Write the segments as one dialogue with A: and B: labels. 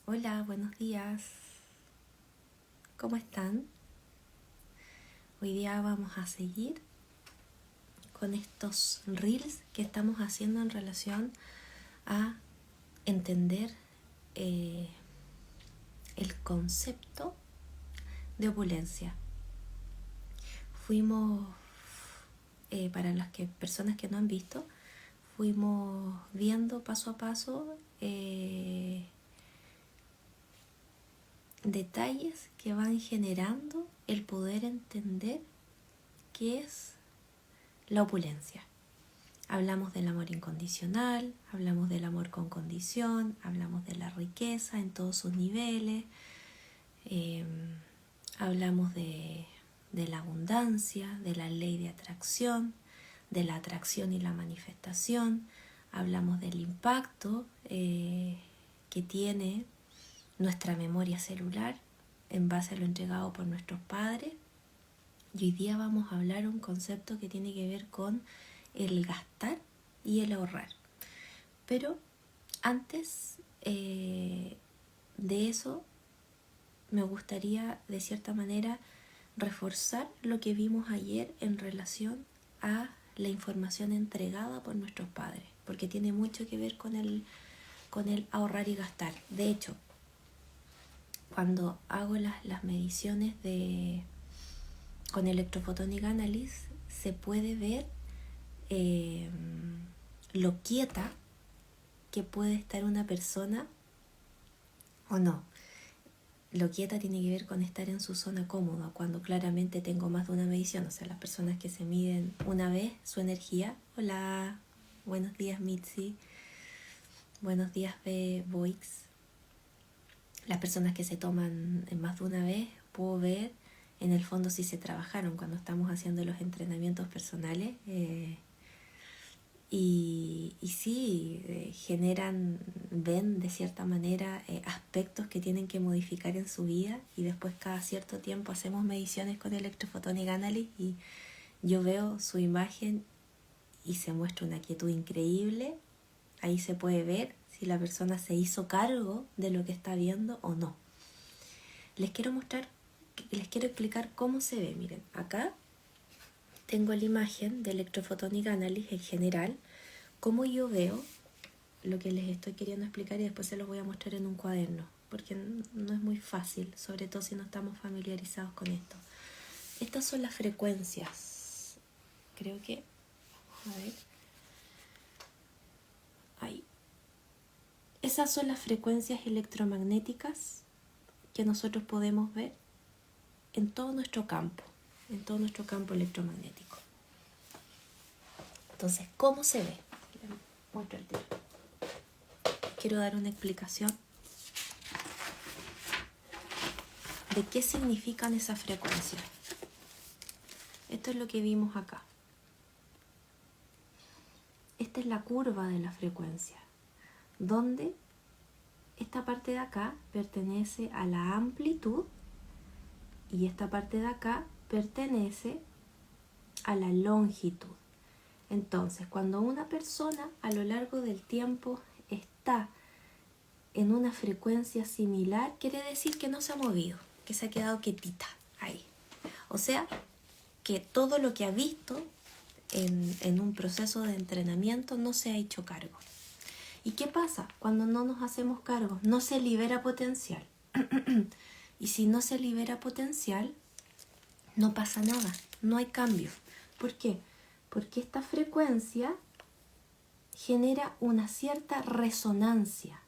A: Hola, buenos días. ¿Cómo están? Hoy día vamos a seguir con estos reels que estamos haciendo en relación a entender el concepto de opulencia. Fuimos, para las personas que no han visto, fuimos viendo paso a paso detalles que van generando el poder entender qué es la opulencia. Hablamos del amor incondicional, hablamos del amor con condición, hablamos de la riqueza en todos sus niveles, hablamos de la abundancia, de la ley de atracción, de la atracción y la manifestación, hablamos del impacto que tiene nuestra memoria celular en base a lo entregado por nuestros padres. Y hoy día vamos a hablar un concepto que tiene que ver con el gastar y el ahorrar. Pero antes de eso, me gustaría de cierta manera reforzar lo que vimos ayer en relación a la información entregada por nuestros padres, porque tiene mucho que ver con el ahorrar y gastar. De hecho, cuando hago las mediciones con Electrophotonic Analysis, se puede ver lo quieta que puede estar una persona o no. Lo quieta tiene que ver con estar en su zona cómoda, cuando claramente tengo más de una medición. O sea, las personas que se miden una vez su energía. Hola, buenos días Mitzi, buenos días Voix. Las personas que se toman más de una vez, puedo ver en el fondo si se trabajaron cuando estamos haciendo los entrenamientos personales. Y sí, ven de cierta manera aspectos que tienen que modificar en su vida, y después cada cierto tiempo hacemos mediciones con Electrophotonic Analysis y yo veo su imagen y se muestra una quietud increíble. Ahí se puede ver si la persona se hizo cargo de lo que está viendo o no. Les quiero explicar cómo se ve. Miren, acá tengo la imagen de Electrophotonic Analysis en general, cómo yo veo lo que les estoy queriendo explicar, y después se los voy a mostrar en un cuaderno, porque no es muy fácil, sobre todo si no estamos familiarizados con esto. Estas son las frecuencias. Creo que, a ver, ahí. Esas son las frecuencias electromagnéticas que nosotros podemos ver en todo nuestro campo electromagnético. Entonces, ¿cómo se ve? Muestro el tiro. Quiero dar una explicación de qué significan esas frecuencias. Esto es lo que vimos acá. Esta es la curva de la frecuencia, donde esta parte de acá pertenece a la amplitud y esta parte de acá pertenece a la longitud. Entonces, cuando una persona a lo largo del tiempo está en una frecuencia similar, quiere decir que no se ha movido, que se ha quedado quietita ahí. O sea, que todo lo que ha visto en un proceso de entrenamiento no se ha hecho cargo. ¿Y qué pasa? Cuando no nos hacemos cargo, no se libera potencial. Y si no se libera potencial, no pasa nada, no hay cambio. ¿Por qué? Porque esta frecuencia genera una cierta resonancia,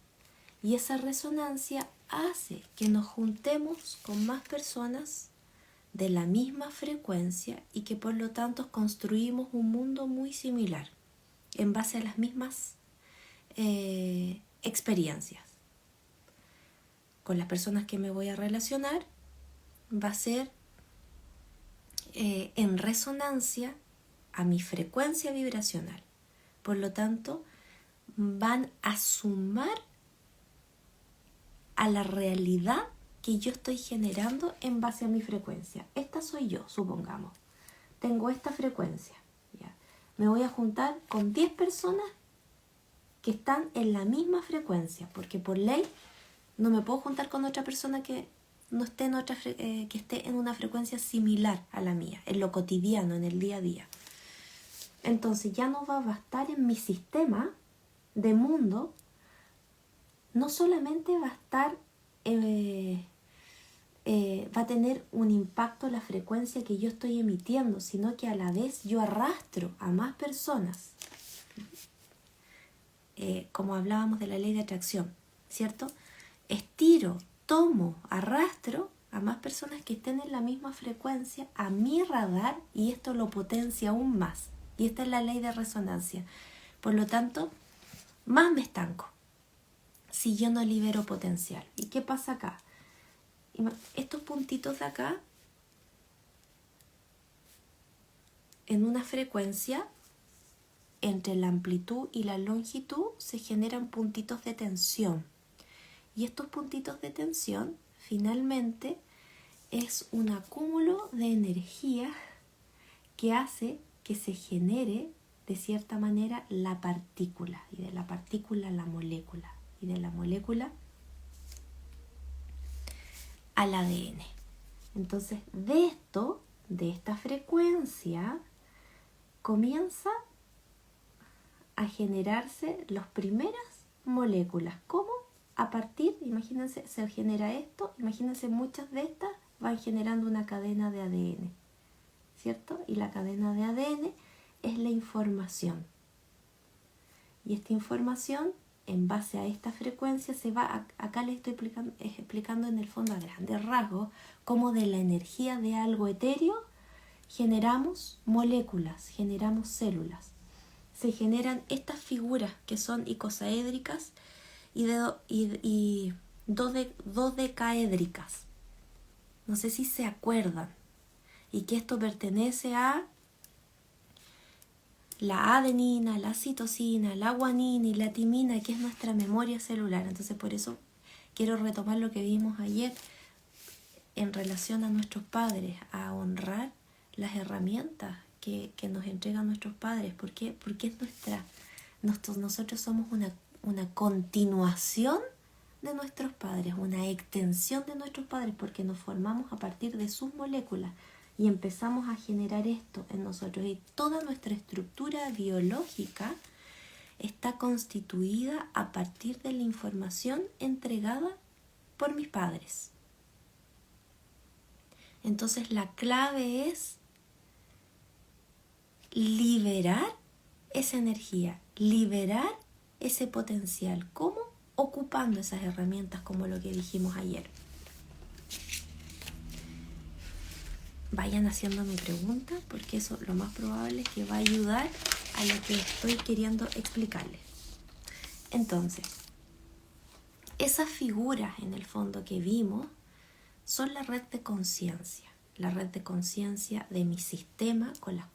A: y esa resonancia hace que nos juntemos con más personas de la misma frecuencia y que por lo tanto construimos un mundo muy similar en base a las mismas experiencias. Con las personas que me voy a relacionar va a ser en resonancia a mi frecuencia vibracional. Por lo tanto, van a sumar a la realidad que yo estoy generando en base a mi frecuencia. Esta soy yo, supongamos. Tengo esta frecuencia. ¿Ya? Me voy a juntar con 10 personas que están en la misma frecuencia, porque por ley No me puedo juntar con otra persona que no esté en que esté en una frecuencia similar a la mía, en lo cotidiano, en el día a día. Entonces ya no va a bastar en mi sistema de mundo, no solamente va a estar, va a tener un impacto la frecuencia que yo estoy emitiendo, sino que a la vez yo arrastro a más personas, como hablábamos de la ley de atracción, ¿cierto? Estiro, tomo, arrastro a más personas que estén en la misma frecuencia a mi radar, y esto lo potencia aún más. Y esta es la ley de resonancia. Por lo tanto, más me estanco si yo no libero potencial. ¿Y qué pasa acá? Estos puntitos de acá, en una frecuencia, entre la amplitud y la longitud, se generan puntitos de tensión. Y estos puntitos de tensión, finalmente, es un acúmulo de energía que hace que se genere, de cierta manera, la partícula. Y de la partícula, la molécula. Y de la molécula al ADN. Entonces, de esto, de esta frecuencia, comienza a generarse las primeras moléculas. ¿Cómo? A partir, imagínense, se genera esto, imagínense muchas de estas van generando una cadena de ADN, ¿cierto? Y la cadena de ADN es la información. Y esta información, en base a esta frecuencia, se va, acá les estoy explicando en el fondo a grandes rasgos, cómo de la energía de algo etéreo generamos moléculas, generamos células. Se generan estas figuras que son icosaédricas y dodecaédricas. No sé si se acuerdan. Y que esto pertenece a la adenina, la citosina, la guanina y la timina, que es nuestra memoria celular. Entonces, por eso quiero retomar lo que vimos ayer en relación a nuestros padres, a honrar las herramientas que nos entregan nuestros padres. ¿Por qué? Porque es nosotros somos una continuación de nuestros padres, una extensión de nuestros padres, porque nos formamos a partir de sus moléculas y empezamos a generar esto en nosotros. Y toda nuestra estructura biológica está constituida a partir de la información entregada por mis padres. Entonces la clave es liberar esa energía, liberar ese potencial. ¿Cómo? Ocupando esas herramientas como lo que dijimos ayer. Vayan haciéndome preguntas, porque eso lo más probable es que va a ayudar a lo que estoy queriendo explicarles. Entonces, esas figuras en el fondo que vimos son la red de conciencia. La red de conciencia de mi sistema con las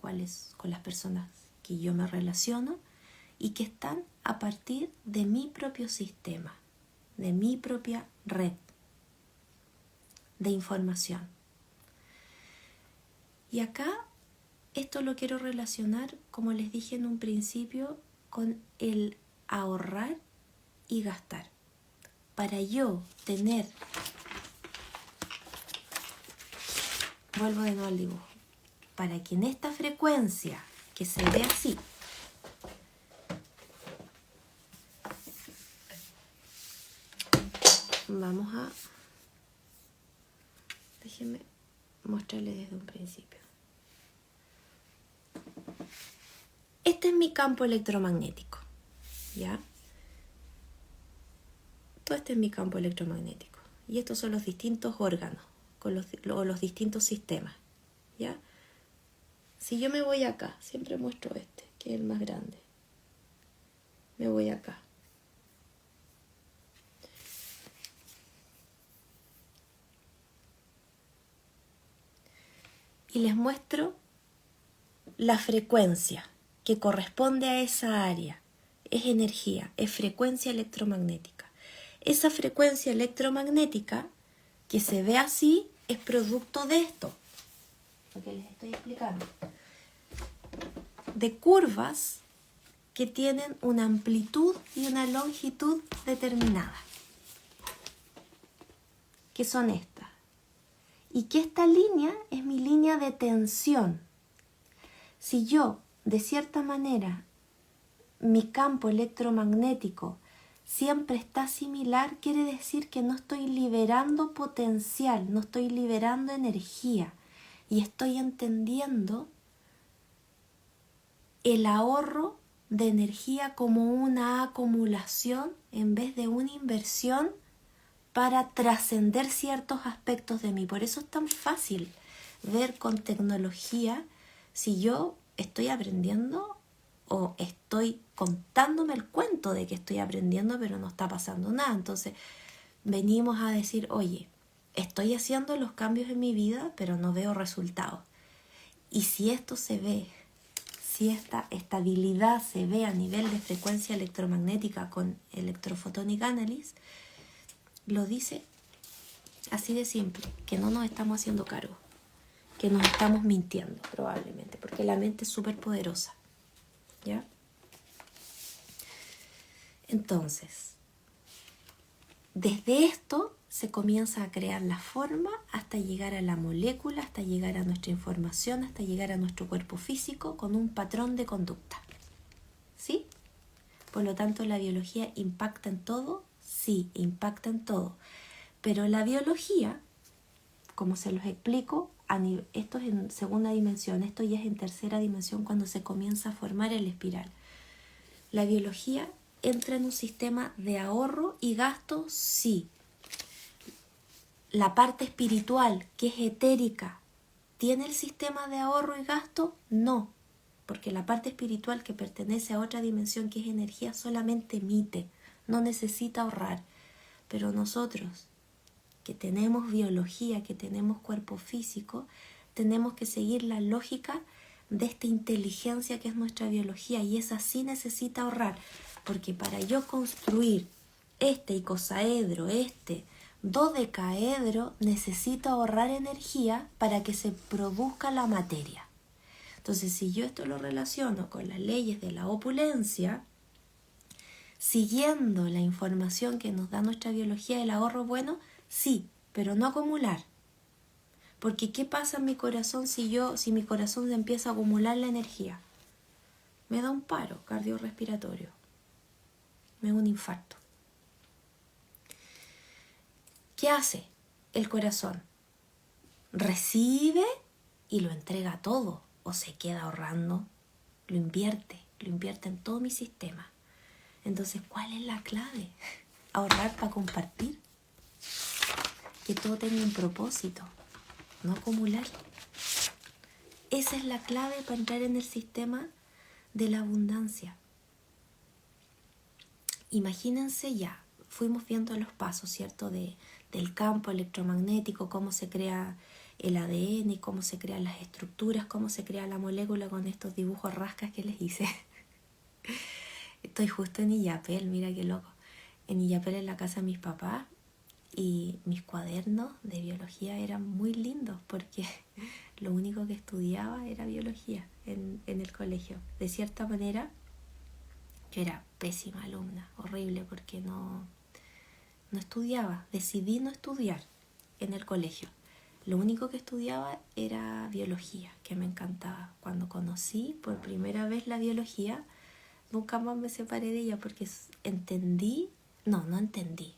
A: personas que yo me relaciono y que están a partir de mi propio sistema, de mi propia red de información. Y acá esto lo quiero relacionar, como les dije en un principio, con el ahorrar y gastar. Para yo tener, vuelvo de nuevo al dibujo, para que en esta frecuencia que se ve así, vamos a, déjenme mostrarles desde un principio. Este es mi campo electromagnético, ¿ya? Todo este es mi campo electromagnético. Y estos son los distintos órganos, con los distintos sistemas, ¿ya? Si yo me voy acá, siempre muestro este, que es el más grande. Me voy acá. Y les muestro la frecuencia que corresponde a esa área. Es energía, es frecuencia electromagnética. Esa frecuencia electromagnética que se ve así es producto de esto, lo que les estoy explicando, de curvas que tienen una amplitud y una longitud determinada. que son estas. Y que esta línea es mi línea de tensión. Si yo, de cierta manera, mi campo electromagnético siempre está similar, quiere decir que no estoy liberando potencial, no estoy liberando energía y estoy entendiendo el ahorro de energía como una acumulación en vez de una inversión para trascender ciertos aspectos de mí. Por eso es tan fácil ver con tecnología si yo estoy aprendiendo o estoy contándome el cuento de que estoy aprendiendo, pero no está pasando nada. Entonces venimos a decir, oye, estoy haciendo los cambios en mi vida, pero no veo resultados. Y si esto se ve, si esta estabilidad se ve a nivel de frecuencia electromagnética con Electrophotonic Analysis, lo dice así de simple, que no nos estamos haciendo cargo, que nos estamos mintiendo probablemente, porque la mente es súper poderosa. ¿Ya? Entonces, desde esto se comienza a crear la forma hasta llegar a la molécula, hasta llegar a nuestra información, hasta llegar a nuestro cuerpo físico con un patrón de conducta. ¿Sí? Por lo tanto, ¿la biología impacta en todo? Sí, impacta en todo. Pero la biología, como se los explico, esto es en segunda dimensión, esto ya es en tercera dimensión cuando se comienza a formar el espiral. La biología entra en un sistema de ahorro y gasto, sí. La parte espiritual, que es etérica, ¿tiene el sistema de ahorro y gasto? No, porque la parte espiritual que pertenece a otra dimensión, que es energía, solamente emite, no necesita ahorrar. Pero nosotros, que tenemos biología, que tenemos cuerpo físico, tenemos que seguir la lógica de esta inteligencia que es nuestra biología, y esa sí necesita ahorrar, porque para yo construir este icosaedro, este dodecaedro, necesito ahorrar energía para que se produzca la materia. Entonces, si yo esto lo relaciono con las leyes de la opulencia, siguiendo la información que nos da nuestra biología del ahorro, bueno, sí, pero no acumular. Porque ¿qué pasa en mi corazón si mi corazón se empieza a acumular la energía? Me da un paro cardiorrespiratorio, me da un infarto. ¿Qué hace el corazón? Recibe y lo entrega todo, o se queda ahorrando, lo invierte en todo mi sistema. Entonces, ¿cuál es la clave? Ahorrar para compartir, que todo tenga un propósito, no acumular. Esa es la clave para entrar en el sistema de la abundancia. Imagínense ya, fuimos viendo los pasos, ¿cierto? Del campo electromagnético, cómo se crea el ADN y cómo se crean las estructuras, cómo se crea la molécula con estos dibujos rascas que les hice. Estoy justo en Illapel, mira qué loco. En Illapel, en la casa de mis papás, y mis cuadernos de biología eran muy lindos porque lo único que estudiaba era biología en el colegio. De cierta manera, yo era pésima alumna, horrible, porque no estudiaba, decidí no estudiar en el colegio. Lo único que estudiaba era biología, que me encantaba. Cuando conocí por primera vez la biología, nunca más me separé de ella porque no entendí.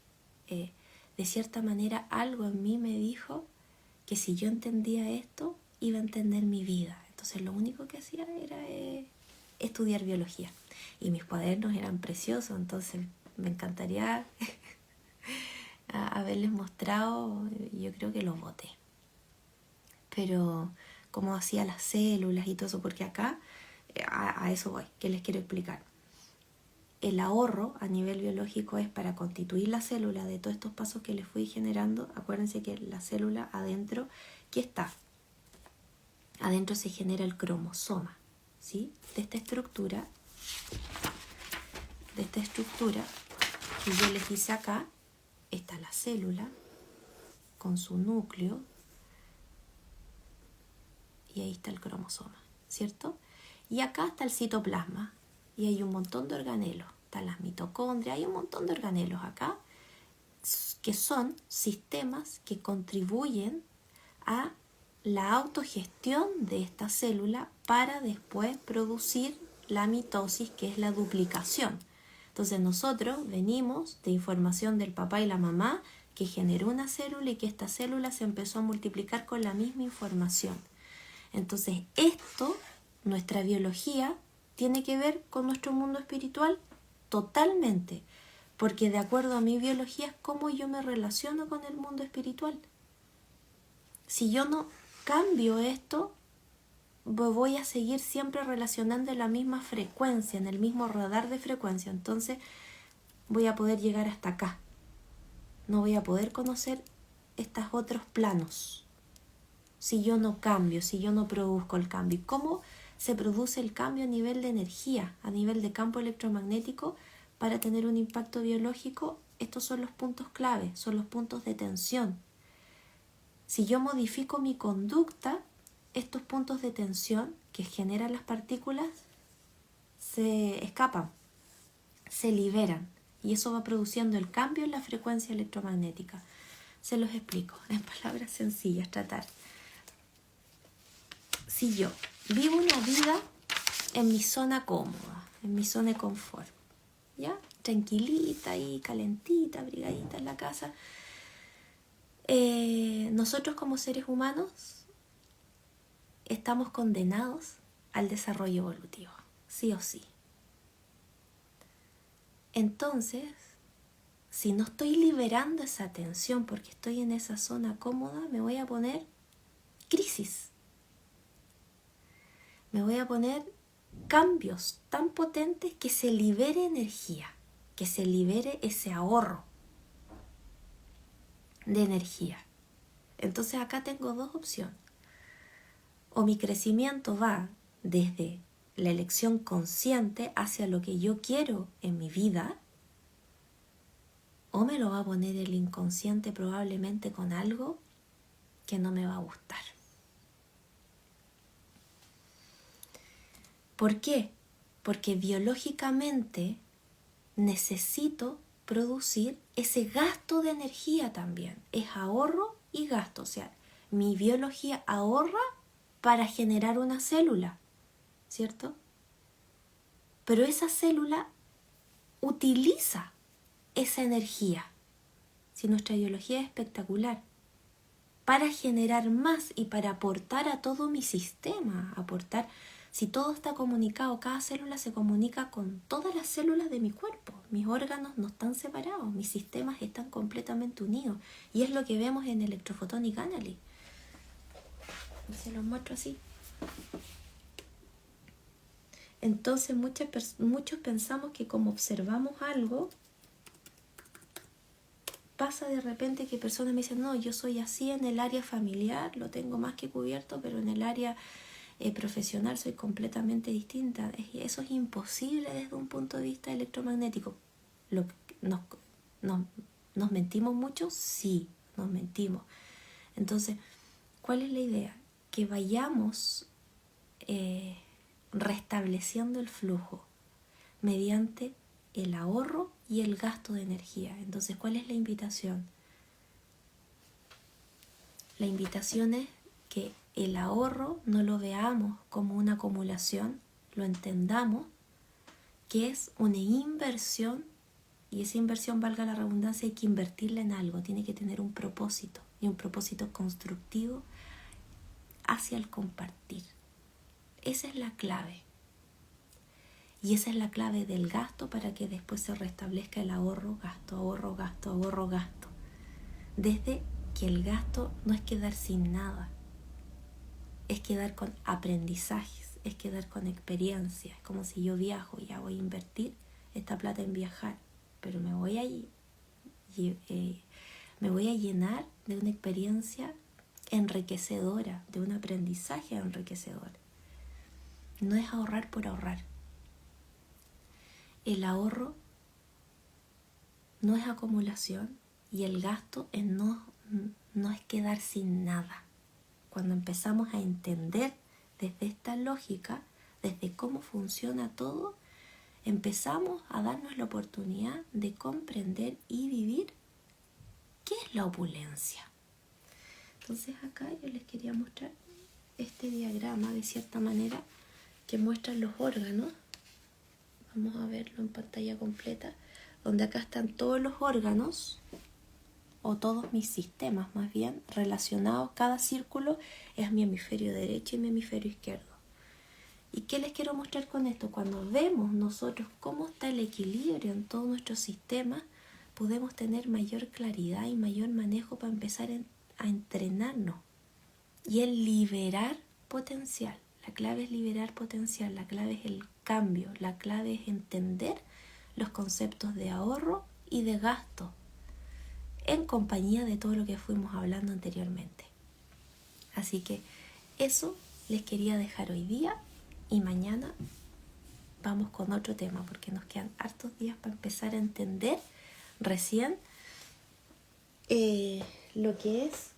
A: De cierta manera algo en mí me dijo que si yo entendía esto, iba a entender mi vida. Entonces lo único que hacía era estudiar biología. Y mis cuadernos eran preciosos, entonces me encantaría haberles mostrado. Yo creo que los boté. Pero cómo hacía las células y todo eso, porque acá a eso voy, que les quiero explicar. El ahorro a nivel biológico es para constituir la célula de todos estos pasos que les fui generando. Acuérdense que la célula adentro, ¿qué está? Adentro se genera el cromosoma, ¿sí? De esta estructura que yo les hice acá, está la célula con su núcleo y ahí está el cromosoma, ¿cierto? Y acá está el citoplasma y hay un montón de organelos. Están las mitocondrias, hay un montón de organelos acá que son sistemas que contribuyen a la autogestión de esta célula para después producir la mitosis, que es la duplicación. Entonces nosotros venimos de información del papá y la mamá que generó una célula y que esta célula se empezó a multiplicar con la misma información. Entonces esto, nuestra biología, tiene que ver con nuestro mundo espiritual totalmente, porque de acuerdo a mi biología es cómo yo me relaciono con el mundo espiritual. Si yo no cambio esto, voy a seguir siempre relacionando en la misma frecuencia, en el mismo radar de frecuencia. Entonces voy a poder llegar hasta acá. No voy a poder conocer estos otros planos. Si yo no cambio, si yo no produzco el cambio. ¿Cómo se produce el cambio a nivel de energía, a nivel de campo electromagnético para tener un impacto biológico? Estos son los puntos clave, son los puntos de tensión. Si yo modifico mi conducta, estos puntos de tensión que generan las partículas se escapan, se liberan y eso va produciendo el cambio en la frecuencia electromagnética. Se los explico en palabras sencillas, tratar. Si yo vivo una vida en mi zona cómoda, en mi zona de confort, ¿ya? Tranquilita y calentita, abrigadita en la casa, nosotros como seres humanos estamos condenados al desarrollo evolutivo, sí o sí. Entonces, si no estoy liberando esa tensión porque estoy en esa zona cómoda, me voy a poner crisis. Me voy a poner cambios tan potentes que se libere energía, que se libere ese ahorro de energía. Entonces acá tengo dos opciones. O mi crecimiento va desde la elección consciente hacia lo que yo quiero en mi vida, o me lo va a poner el inconsciente probablemente con algo que no me va a gustar. ¿Por qué? Porque biológicamente necesito producir ese gasto de energía también. Es ahorro y gasto. O sea, mi biología ahorra para generar una célula, ¿cierto? Pero esa célula utiliza esa energía. Si nuestra biología es espectacular, para generar más y para aportar a todo mi sistema, si todo está comunicado, cada célula se comunica con todas las células de mi cuerpo. Mis órganos no están separados, mis sistemas están completamente unidos. Y es lo que vemos en Electrophotonic Analysis. Se los muestro así. Entonces muchos pensamos que como observamos algo, pasa de repente que personas me dicen, no, yo soy así en el área familiar, lo tengo más que cubierto, pero en el área profesional soy completamente distinta. Eso es imposible desde un punto de vista electromagnético. ¿Nos mentimos mucho? Sí, nos mentimos. Entonces, ¿cuál es la idea? Que vayamos restableciendo el flujo mediante el ahorro y el gasto de energía. Entonces, ¿cuál es la invitación? La invitación es que el ahorro no lo veamos como una acumulación, lo entendamos que es una inversión, y esa inversión, valga la redundancia, hay que invertirla en algo, tiene que tener un propósito, y un propósito constructivo hacia el compartir. Esa es la clave. Y esa es la clave del gasto para que después se restablezca el ahorro, gasto, ahorro, gasto, ahorro, gasto. Desde que el gasto no es quedar sin nada, es quedar con aprendizajes, es quedar con experiencias. Es como si yo viajo, ya voy a invertir esta plata en viajar, pero me voy a llenar de una experiencia enriquecedora, de un aprendizaje enriquecedor. No es ahorrar por ahorrar. El ahorro no es acumulación y el gasto no es quedar sin nada. Cuando empezamos a entender desde esta lógica, desde cómo funciona todo, empezamos a darnos la oportunidad de comprender y vivir ¿Qué es la opulencia? Entonces acá yo les quería mostrar este diagrama de cierta manera que muestra los órganos. Vamos a verlo en pantalla completa, donde acá están todos los órganos o todos mis sistemas más bien relacionados. Cada círculo es mi hemisferio derecho y mi hemisferio izquierdo. ¿Y qué les quiero mostrar con esto? Cuando vemos nosotros cómo está el equilibrio en todo nuestro sistema, podemos tener mayor claridad y mayor manejo para empezar a entrenarnos y el liberar potencial. La clave es liberar potencial, la clave es el cambio, la clave es entender los conceptos de ahorro y de gasto en compañía de todo lo que fuimos hablando anteriormente. Así que eso les quería dejar hoy día y mañana vamos con otro tema porque nos quedan hartos días para empezar a entender recién lo que es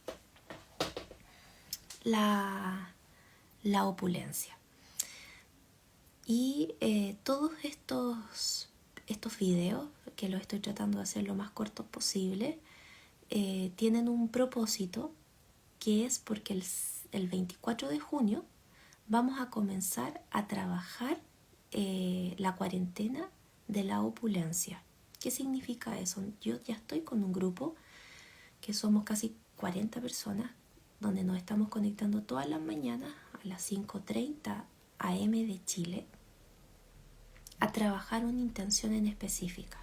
A: la opulencia. Y todos estos videos, que los estoy tratando de hacer lo más cortos posible, tienen un propósito, que es porque el 24 de junio vamos a comenzar a trabajar la cuarentena de la opulencia. ¿Qué significa eso? Yo ya estoy con un grupo que somos casi 40 personas, donde nos estamos conectando todas las mañanas a las 5:30 AM de Chile a trabajar una intención en específica.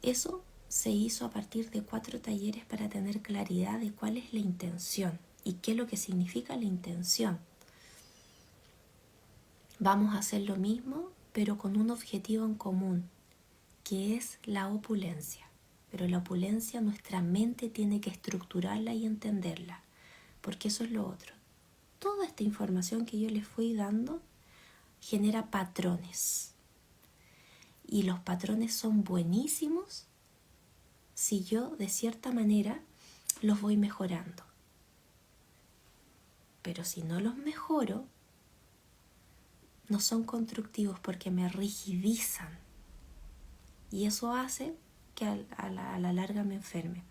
A: Eso se hizo a partir de 4 talleres para tener claridad de cuál es la intención y qué es lo que significa la intención. Vamos a hacer lo mismo, pero con un objetivo en común, que es la opulencia. Pero la opulencia nuestra mente tiene que estructurarla y entenderla, porque eso es lo otro. Toda esta información que yo les fui dando genera patrones. Y los patrones son buenísimos si yo de cierta manera los voy mejorando. Pero si no los mejoro, no son constructivos porque me rigidizan. Y eso hace que a la larga me enferme.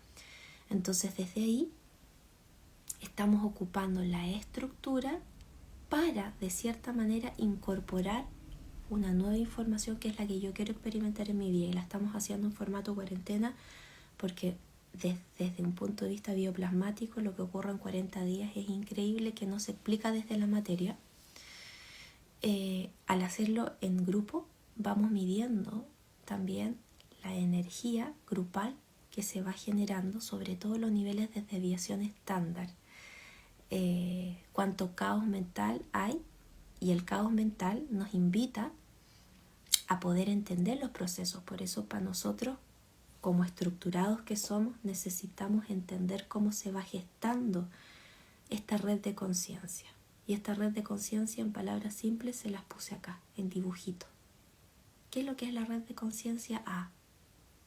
A: Entonces desde ahí estamos ocupando la estructura para de cierta manera incorporar una nueva información que es la que yo quiero experimentar en mi vida, y la estamos haciendo en formato cuarentena porque desde un punto de vista bioplasmático lo que ocurre en 40 días es increíble, que no se explica desde la materia. Al hacerlo en grupo vamos midiendo también la energía grupal que se va generando, sobre todo los niveles de desviación estándar, cuánto caos mental hay, y el caos mental nos invita a poder entender los procesos. Por eso para nosotros, como estructurados que somos, necesitamos entender cómo se va gestando esta red de conciencia. Y esta red de conciencia, en palabras simples, se las puse acá, en dibujito. ¿Qué es lo que es la red de conciencia?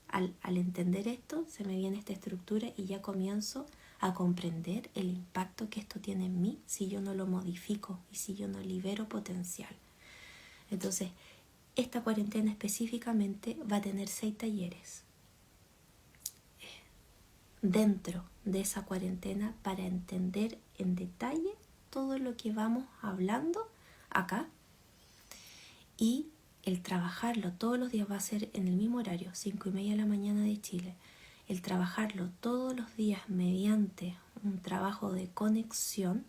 A: Al entender esto, se me viene esta estructura y ya comienzo a comprender el impacto que esto tiene en mí si yo no lo modifico y si yo no libero potencial. Entonces, esta cuarentena específicamente va a tener 6 talleres dentro de esa cuarentena para entender en detalle todo lo que vamos hablando acá, y el trabajarlo todos los días va a ser en el mismo horario, 5:30 de la mañana de Chile. El trabajarlo todos los días mediante un trabajo de conexión,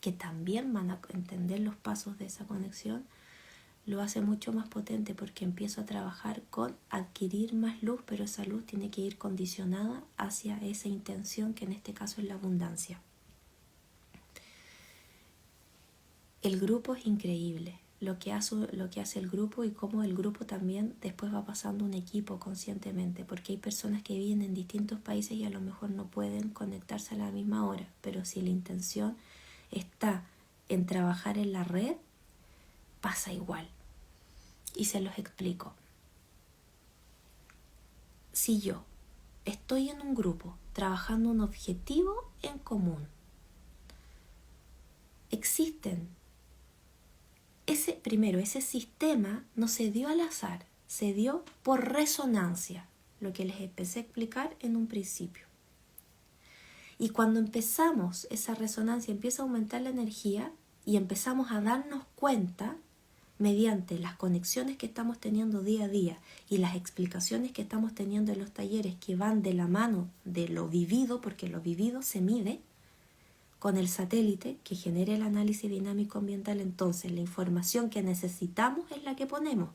A: que también van a entender los pasos de esa conexión, lo hace mucho más potente porque empiezo a trabajar con adquirir más luz, pero esa luz tiene que ir condicionada hacia esa intención, que en este caso es la abundancia. El grupo es increíble, lo que hace el grupo, y cómo el grupo también después va pasando un equipo conscientemente, porque hay personas que viven en distintos países y a lo mejor no pueden conectarse a la misma hora, pero si la intención está en trabajar en la red, pasa igual. Y se los explico. Si yo estoy en un grupo trabajando un objetivo en común, existen ese sistema no se dio al azar, se dio por resonancia, lo que les empecé a explicar en un principio. Y cuando empezamos esa resonancia, empieza a aumentar la energía y empezamos a darnos cuenta, mediante las conexiones que estamos teniendo día a día y las explicaciones que estamos teniendo en los talleres que van de la mano de lo vivido, porque lo vivido se mide con el satélite que genera el análisis dinámico ambiental. Entonces la información que necesitamos es la que ponemos,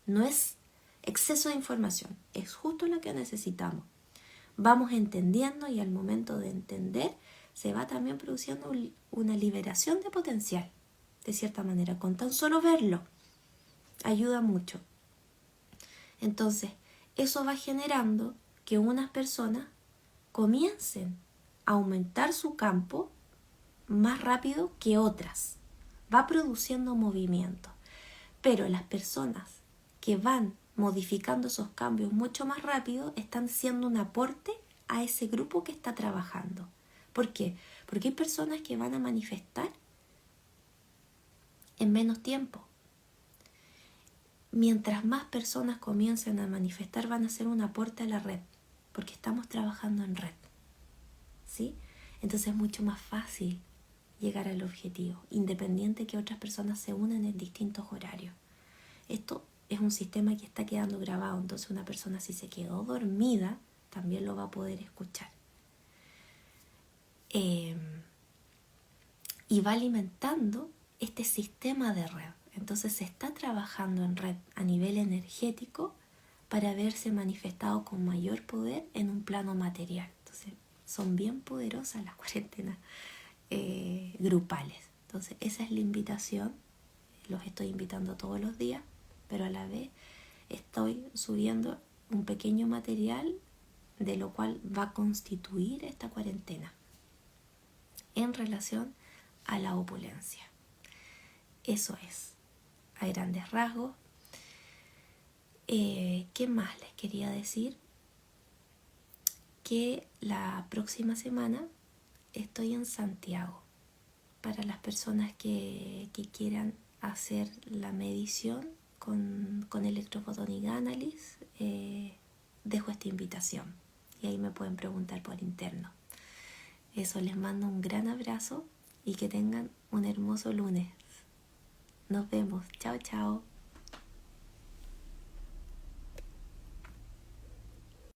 A: no es exceso de información, es justo la que necesitamos. Vamos entendiendo y al momento de entender se va también produciendo una liberación de potencial, de cierta manera, con tan solo verlo. Ayuda mucho. Entonces, eso va generando que unas personas comiencen a aumentar su campo más rápido que otras. Va produciendo movimiento. Pero las personas que van modificando esos cambios mucho más rápido están siendo un aporte a ese grupo que está trabajando. ¿Por qué? Porque hay personas que van a manifestar en menos tiempo. Mientras más personas comiencen a manifestar, van a ser un aporte a la red, porque estamos trabajando en red, ¿sí? Entonces es mucho más fácil llegar al objetivo, independiente que otras personas se unan en distintos horarios. Esto es un sistema que está quedando grabado, entonces una persona si se quedó dormida, también lo va a poder escuchar. Y va alimentando este sistema de red. Entonces se está trabajando en red a nivel energético para verse manifestado con mayor poder en un plano material. Entonces son bien poderosas las cuarentenas grupales. Entonces esa es la invitación. Los estoy invitando todos los días, pero a la vez estoy subiendo un pequeño material de lo cual va a constituir esta cuarentena en relación a la opulencia. Eso es, a grandes rasgos. ¿Qué más les quería decir? Que la próxima semana estoy en Santiago. Para las personas que quieran hacer la medición con Electrophotonic Analysis, dejo esta invitación y ahí me pueden preguntar por interno. Eso, les mando un gran abrazo y que tengan un hermoso lunes. Nos vemos. Chao, chao.